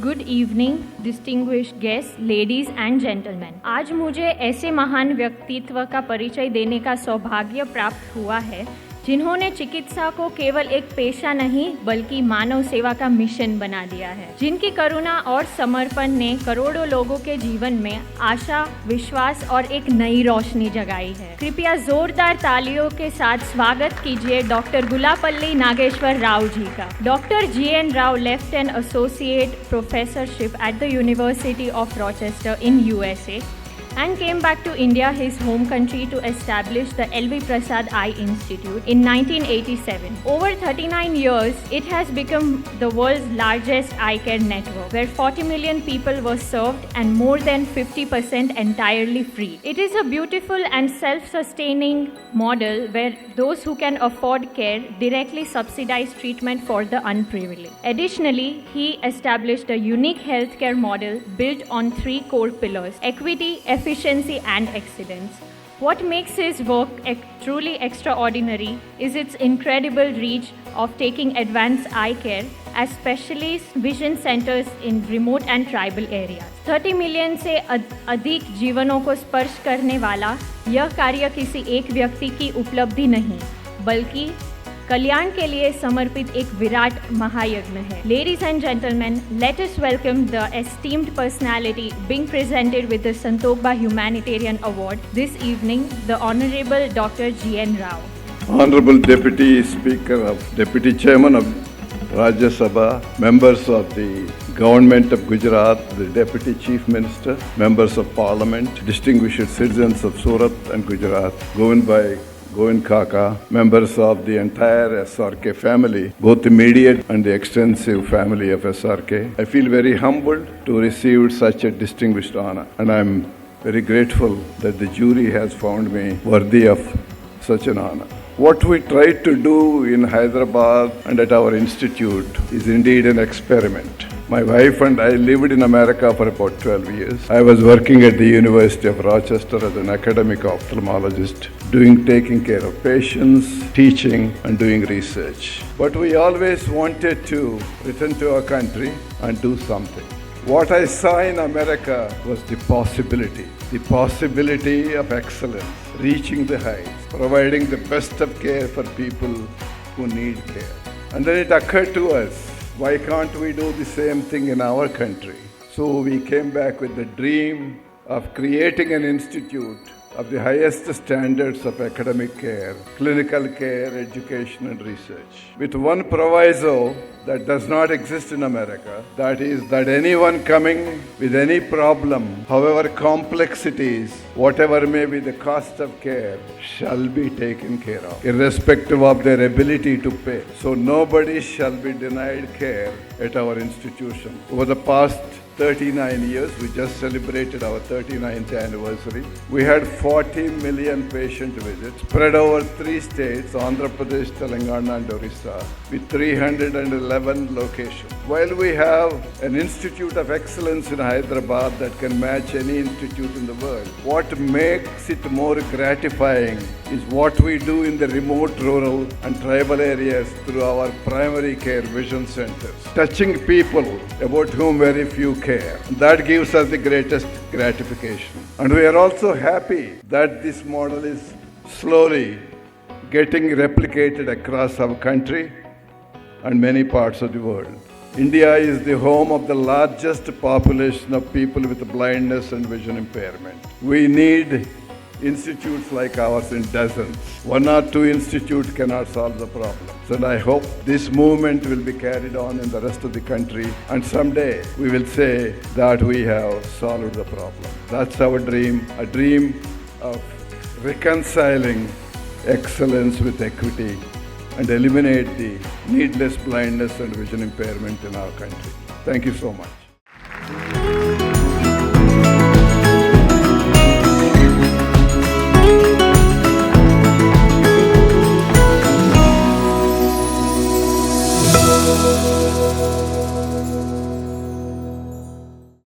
Good evening distinguished guest, ladies and gentleman. आज मुझे ऐसे महान व्यक्तित्व का परिचय देने का सौभाग्य प्राप्त हुआ है जिन्होंने चिकित्सा को केवल एक पेशा नहीं बल्कि मानव सेवा का मिशन बना दिया है, जिनकी करुणा और समर्पण ने करोड़ों लोगों के जीवन में आशा, विश्वास और एक नई रोशनी जगाई है। कृपया जोरदार तालियों के साथ स्वागत कीजिए डॉक्टर गुल्लापल्ली नागेश्वर राव जी का। Doctor GN Rao left an associate professorship at the university of Rochester in USA and came back to India, his home country, to establish the LV Prasad Eye Institute in 1987. Over 39 years, it has become the world's largest eye care network, where 40 million people were served and more than 50% entirely free. It is a beautiful and self-sustaining model where those who can afford care directly subsidize treatment for the unprivileged. Additionally, he established a unique healthcare model built on three core pillars: equity, efficiency and excellence. What makes his work truly extraordinary is its incredible reach of taking advanced eye care as specialist vision centers in remote and tribal areas. 30 million से अधिक जीवनों को स्पर्श करने वाला यह कार्य किसी एक व्यक्ति की उपलब्धि नहीं बल्कि कल्याण के लिए समर्पित एक विराट महायज्ञ है। Ladies and gentlemen, let us welcome the esteemed personality being presented with the Santokbaa Humanitarian Award this evening, the Honorable Dr. GN Rao. Honorable Deputy Speaker Deputy Chairman of Rajya Sabha, members of the Government of Gujarat, the Deputy Chief Minister, members of Parliament, distinguished citizens of Surat and Gujarat, Govind Kaka, members of the entire SRK family, both the immediate and the extensive family of SRK. I feel very humbled to receive such a distinguished honor, and I'm very grateful that the jury has found me worthy of such an honor. What we tried to do in Hyderabad and at our institute is indeed an experiment. My wife and I lived in America for about 12 years. I was working at the University of Rochester as an academic ophthalmologist, taking care of patients, teaching and doing research. But we always wanted to return to our country and do something. What I saw in America was the possibility of excellence, reaching the heights, providing the best of care for people who need care. And then it occurred to us, why can't we do the same thing in our country? So we came back with the dream of creating an institute of the highest standards of academic care, clinical care, education and research. With one proviso that does not exist in America, that is that anyone coming with any problem, however complex it is, whatever may be the cost of care, shall be taken care of, irrespective of their ability to pay. So nobody shall be denied care at our institution. Over the past 39 years, we just celebrated our 39th anniversary. We had 40 million patient visits spread over 3 states, Andhra Pradesh, Telangana and Orissa, with 311 locations. While we have an institute of excellence in Hyderabad that can match any institute in the world, what makes it more gratifying is what we do in the remote, rural and tribal areas through our primary care vision centers, touching people about whom very few care. That gives us the greatest gratification. And we are also happy that this model is slowly getting replicated across our country and many parts of the world. India is the home of the largest population of people with blindness and vision impairment. We need institutes like ours in dozens. 1 or 2 institutes cannot solve the problem. And I hope this movement will be carried on in the rest of the country, and someday we will say that we have solved the problem. That's our dream, a dream of reconciling excellence with equity and eliminate the needless blindness and vision impairment in our country. Thank you so much.